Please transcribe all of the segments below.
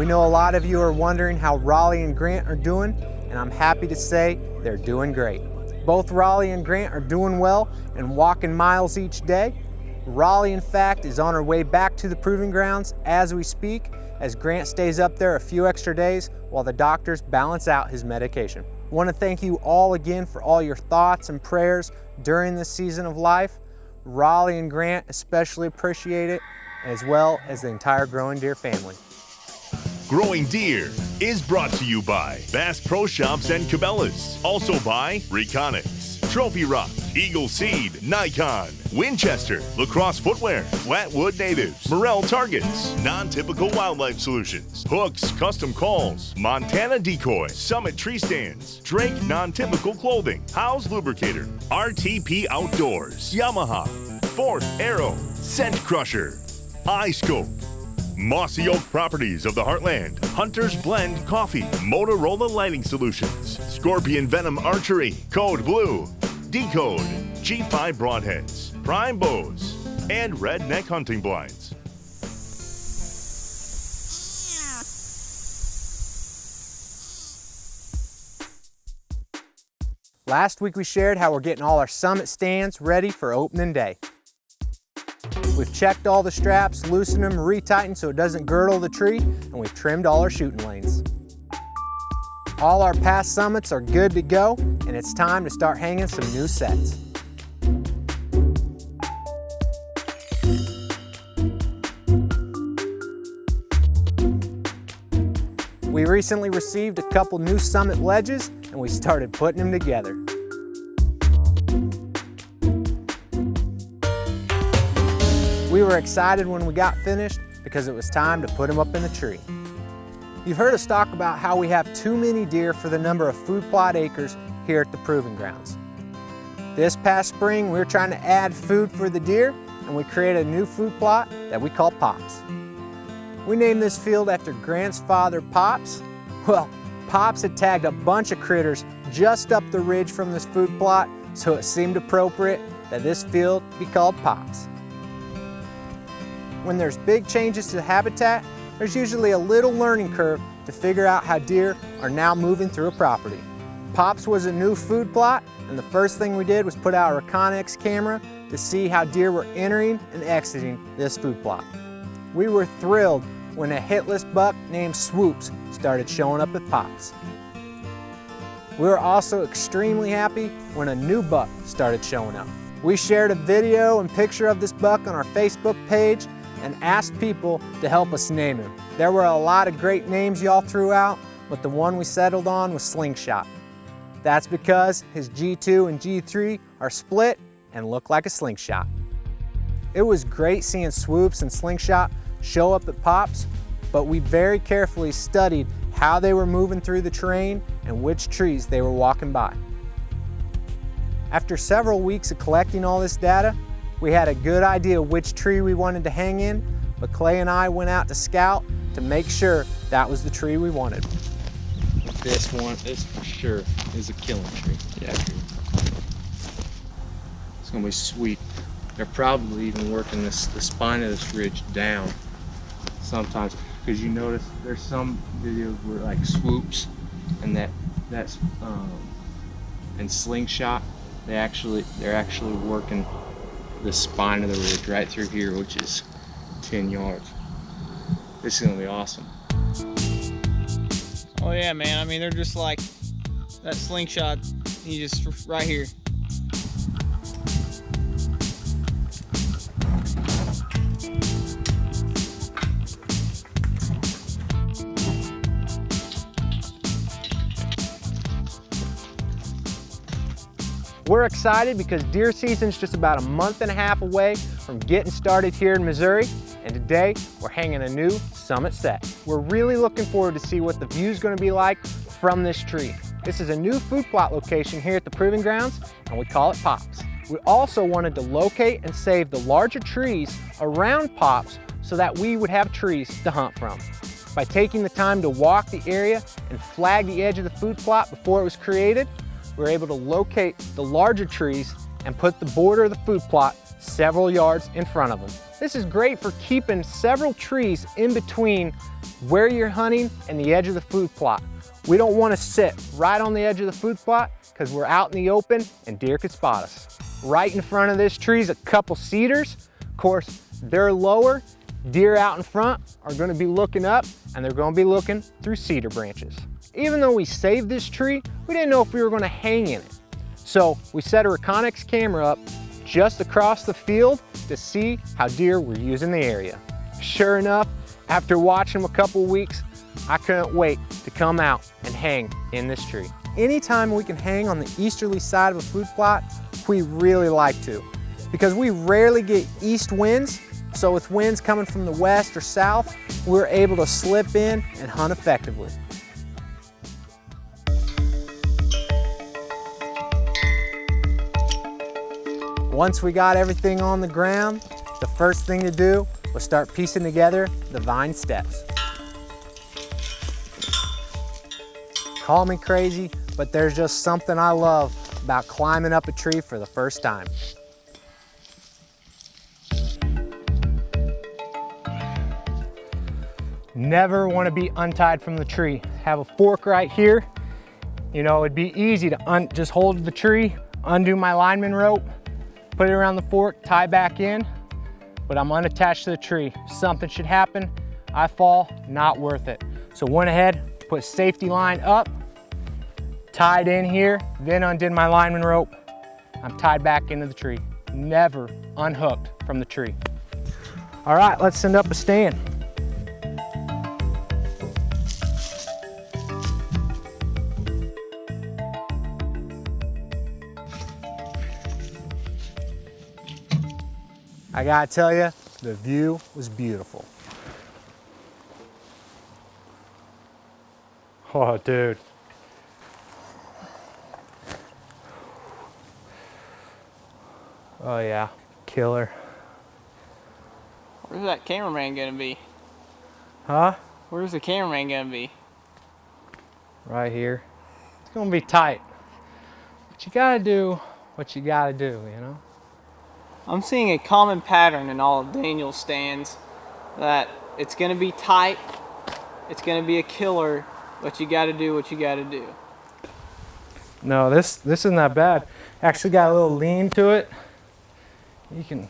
We know a lot of you are wondering how Raleigh and Grant are doing, and I'm happy to say they're doing great. Both Raleigh and Grant are doing well and walking miles each day. Raleigh, in fact, is on her way back to the proving grounds as we speak, as Grant stays up there a few extra days while the doctors balance out his medication. I want to thank you all again for all your thoughts and prayers during this season of life. Raleigh and Grant especially appreciate it, as well as the entire Growing Deer family. Growing Deer is brought to you by Bass Pro Shops and Cabela's. Also by Reconics, Trophy Rock, Eagle Seed, Nikon, Winchester, Lacrosse Footwear, Flatwood Natives, Morel Targets, Non-Typical Wildlife Solutions, Hooks Custom Calls, Montana Decoy, Summit Tree Stands, Drake Non-Typical Clothing, House Lubricator, RTP Outdoors, Yamaha, Fourth Arrow, Scent Crusher, iScope, Mossy Oak Properties of the Heartland, Hunter's Blend Coffee, Motorola Lighting Solutions, Scorpion Venom Archery, Code Blue, Decode, G5 Broadheads, Prime Bows, and Redneck Hunting Blinds. Last week we shared how we're getting all our summit stands ready for opening day. We've checked all the straps, loosened them, retightened so it doesn't girdle the tree, and we've trimmed all our shooting lanes. All our past summits are good to go, and it's time to start hanging some new sets. We recently received a couple new summit ledges, and we started putting them together. We were excited when we got finished because it was time to put them up in the tree. You've heard us talk about how we have too many deer for the number of food plot acres here at the proving grounds. This past spring, we were trying to add food for the deer, and we created a new food plot that we call Pops. We named this field after Grant's father, Pops. Well, Pops had tagged a bunch of critters just up the ridge from this food plot, so it seemed appropriate that this field be called Pops. When there's big changes to the habitat, there's usually a little learning curve to figure out how deer are now moving through a property. Pops was a new food plot, and the first thing we did was put out our Reconics camera to see how deer were entering and exiting this food plot. We were thrilled when a hitless buck named Swoops started showing up at Pops. We were also extremely happy when a new buck started showing up. We shared a video and picture of this buck on our Facebook page and asked people to help us name him. There were a lot of great names y'all threw out, but the one we settled on was Slingshot. That's because his G2 and G3 are split and look like a slingshot. It was great seeing Swoops and Slingshot show up at Pops, but we very carefully studied how they were moving through the terrain and which trees they were walking by. After several weeks of collecting all this data, we had a good idea which tree we wanted to hang in, but Clay and I went out to scout to make sure that was the tree we wanted. This for sure is a killing tree. Yeah. It's gonna be sweet. They're probably even working the spine of this ridge down sometimes, because you notice there's some videos where like Swoops and that's and Slingshot, they're actually working the spine of the ridge right through here, which is 10 yards. This is gonna be awesome. Oh yeah, man, I mean, they're just like that Slingshot, he just right here. We're excited because deer season's just about a month and a half away from getting started here in Missouri, and today we're hanging a new summit set. We're really looking forward to see what the view's gonna be like from this tree. This is a new food plot location here at the proving grounds, and we call it Pops. We also wanted to locate and save the larger trees around Pops so that we would have trees to hunt from. By taking the time to walk the area and flag the edge of the food plot before it was created, we were able to locate the larger trees and put the border of the food plot several yards in front of them. This is great for keeping several trees in between where you're hunting and the edge of the food plot. We don't want to sit right on the edge of the food plot because we're out in the open and deer could spot us. Right in front of this tree is a couple cedars. Of course, they're lower. Deer out in front are going to be looking up and they're going to be looking through cedar branches. Even though we saved this tree, we didn't know if we were going to hang in it. So we set a Reconyx camera up just across the field to see how deer were using the area. Sure enough, after watching them a couple weeks, I couldn't wait to come out and hang in this tree. Anytime we can hang on the easterly side of a food plot, we really like to, because we rarely get east winds. So with winds coming from the west or south, we're able to slip in and hunt effectively. Once we got everything on the ground, the first thing to do was start piecing together the vine steps. Call me crazy, but there's just something I love about climbing up a tree for the first time. Never want to be untied from the tree. Have a fork right here. You know, it'd be easy to just hold the tree, undo my lineman rope, put it around the fork, tie back in, but I'm unattached to the tree. If something should happen, I fall, not worth it. So went ahead, put safety line up, tied in here, then undid my lineman rope. I'm tied back into the tree. Never unhooked from the tree. All right, let's send up a stand. I gotta tell you, the view was beautiful. Oh, dude. Oh yeah, killer. Where's that cameraman gonna be? Huh? Where's the cameraman gonna be? Right here. It's gonna be tight. But you gotta do what you gotta do, you know? I'm seeing a common pattern in all of Daniel's stands, that it's gonna be tight, it's gonna be a killer, but you gotta do what you gotta do. No, this isn't that bad. Actually got a little lean to it. You can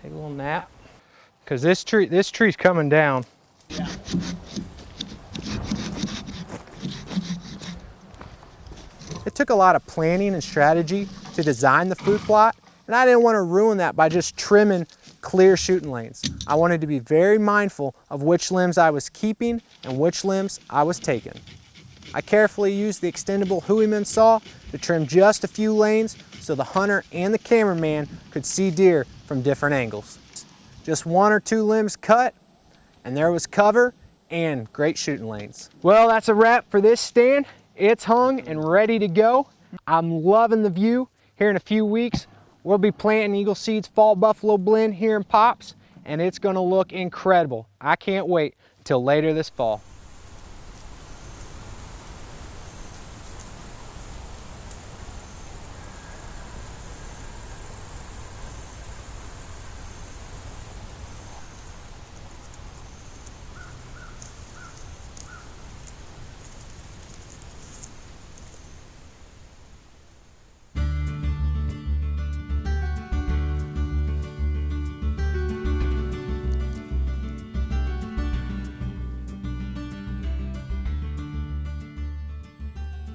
take a little nap. Cause this tree's coming down. Yeah. It took a lot of planning and strategy to design the food plot, and I didn't want to ruin that by just trimming clear shooting lanes. I wanted to be very mindful of which limbs I was keeping and which limbs I was taking. I carefully used the extendable Hooyman saw to trim just a few lanes so the hunter and the cameraman could see deer from different angles. Just 1 or 2 limbs cut, and there was cover and great shooting lanes. Well, that's a wrap for this stand. It's hung and ready to go. I'm loving the view. Here in a few weeks, we'll be planting Eagle Seed's Fall Buffalo Blend here in Pops, and it's gonna look incredible. I can't wait till later this fall.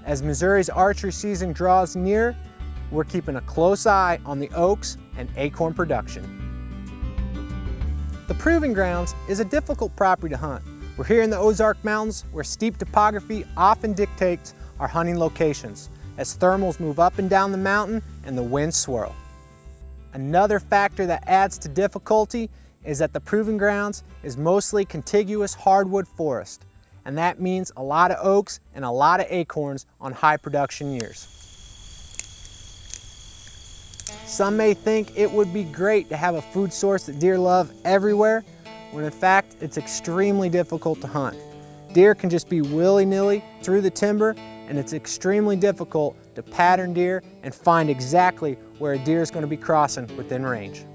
As Missouri's archery season draws near, we're keeping a close eye on the oaks and acorn production. The Proving Grounds is a difficult property to hunt. We're here in the Ozark Mountains where steep topography often dictates our hunting locations as thermals move up and down the mountain and the winds swirl. Another factor that adds to difficulty is that the Proving Grounds is mostly contiguous hardwood forest, and that means a lot of oaks and a lot of acorns on high production years. Some may think it would be great to have a food source that deer love everywhere, when in fact it's extremely difficult to hunt. Deer can just be willy-nilly through the timber, and it's extremely difficult to pattern deer and find exactly where a deer is going to be crossing within range.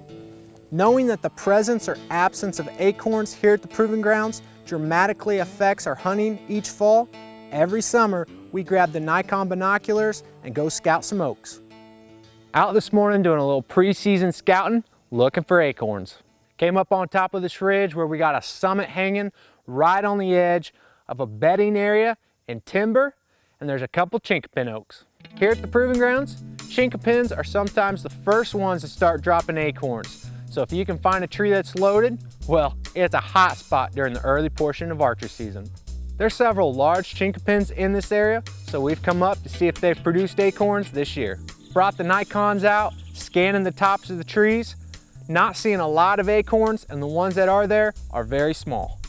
Knowing that the presence or absence of acorns here at the Proving Grounds dramatically affects our hunting each fall, every summer we grab the Nikon binoculars and go scout some oaks. Out this morning doing a little pre-season scouting, looking for acorns. Came up on top of this ridge where we got a summit hanging right on the edge of a bedding area and timber, and there's a couple chinkapin oaks. Here at the Proving Grounds, chinkapins are sometimes the first ones to start dropping acorns. So if you can find a tree that's loaded, well, it's a hot spot during the early portion of archery season. There's several large chinkapins in this area, so we've come up to see if they've produced acorns this year. Brought the Nikons out, scanning the tops of the trees, not seeing a lot of acorns, and the ones that are there are very small.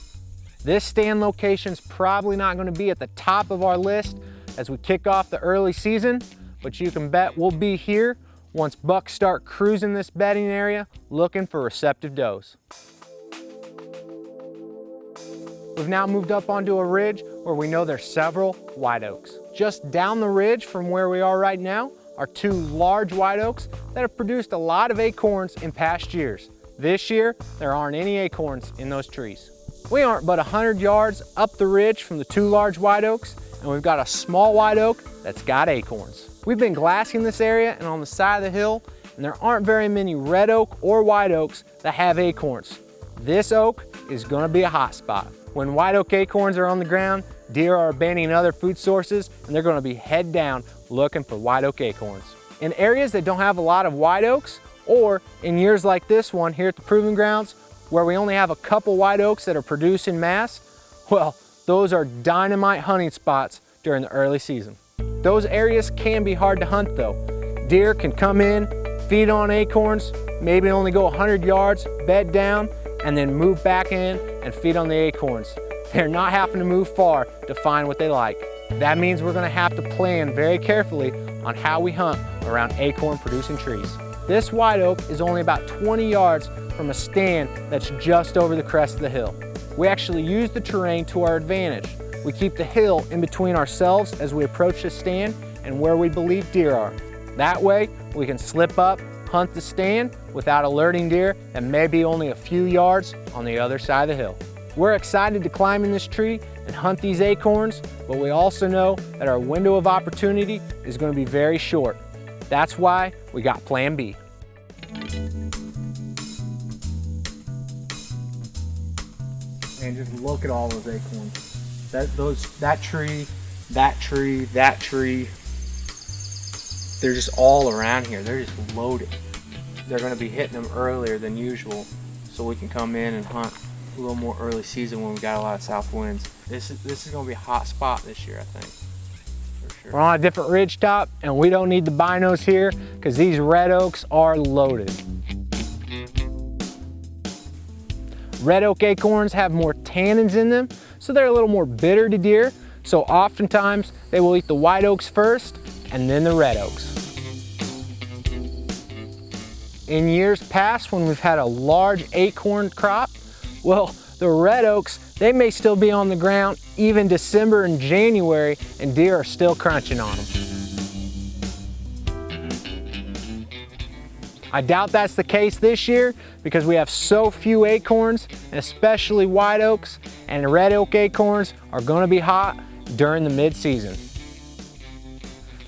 This stand location's probably not going to be at the top of our list as we kick off the early season, but you can bet we'll be here once bucks start cruising this bedding area looking for receptive does. We've now moved up onto a ridge where we know there's several white oaks. Just down the ridge from where we are right now are two large white oaks that have produced a lot of acorns in past years. This year, there aren't any acorns in those trees. We aren't but 100 yards up the ridge from the two large white oaks, and we've got a small white oak that's got acorns. We've been glassing this area and on the side of the hill, and there aren't very many red oak or white oaks that have acorns. This oak is gonna be a hot spot. When white oak acorns are on the ground, deer are abandoning other food sources, and they're gonna be head down looking for white oak acorns. In areas that don't have a lot of white oaks, or in years like this one here at the Proving Grounds, where we only have a couple white oaks that are produced in mass, well, those are dynamite hunting spots during the early season. Those areas can be hard to hunt though. Deer can come in, feed on acorns, maybe only go 100 yards, bed down, and then move back in and feed on the acorns. They're not having to move far to find what they like. That means we're gonna have to plan very carefully on how we hunt around acorn producing trees. This white oak is only about 20 yards from a stand that's just over the crest of the hill. We actually use the terrain to our advantage. We keep the hill in between ourselves as we approach the stand and where we believe deer are. That way, we can slip up, hunt the stand without alerting deer that may be only a few yards on the other side of the hill. We're excited to climb in this tree and hunt these acorns, but we also know that our window of opportunity is going to be very short. That's why we got Plan B. And just look at all those acorns. That tree, that tree. They're just all around here. They're just loaded. They're going to be hitting them earlier than usual, so we can come in and hunt a little more early season when we got a lot of south winds. This is going to be a hot spot this year, I think. For sure. We're on a different ridge top, and we don't need the binos here because these red oaks are loaded. Red oak acorns have more tannins in them, so they're a little more bitter to deer. So oftentimes they will eat the white oaks first and then the red oaks. In years past, when we've had a large acorn crop, well, the red oaks, they may still be on the ground even December and January, and deer are still crunching on them. I doubt that's the case this year because we have so few acorns, and especially white oaks, and red oak acorns are going to be hot during the mid-season.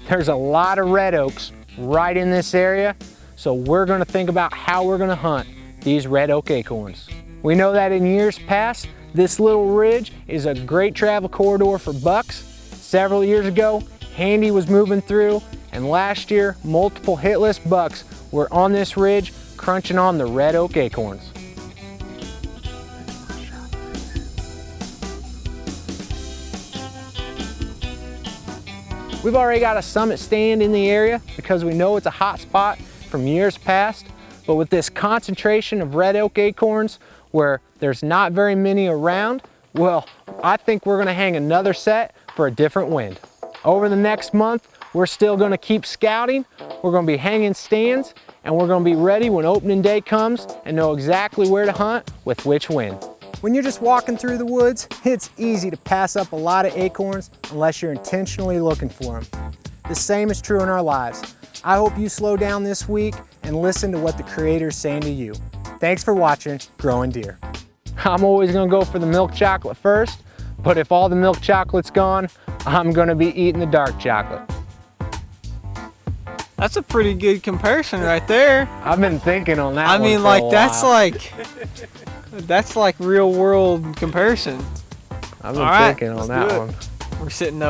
There's a lot of red oaks right in this area, so we're going to think about how we're going to hunt these red oak acorns. We know that in years past, this little ridge is a great travel corridor for bucks. Several years ago, Handy was moving through, and last year, multiple hitless bucks were on this ridge crunching on the red oak acorns. We've already got a summit stand in the area because we know it's a hot spot from years past, but with this concentration of red oak acorns where there's not very many around, well, I think we're gonna hang another set for a different wind. Over the next month, we're still gonna keep scouting, we're gonna be hanging stands, and we're gonna be ready when opening day comes and know exactly where to hunt with which wind. When you're just walking through the woods, it's easy to pass up a lot of acorns unless you're intentionally looking for them. The same is true in our lives. I hope you slow down this week and listen to what the Creator is saying to you. Thanks for watching Growing Deer. I'm always gonna go for the milk chocolate first, but if all the milk chocolate's gone, I'm gonna be eating the dark chocolate. That's a pretty good comparison right there. I've been thinking on that I one mean, for like, a that's while. that's like real world comparison. I've been all right, thinking on let's that do it. one. We're sitting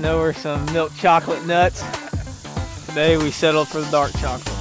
over some milk chocolate nuts. Today we settled for the dark chocolate.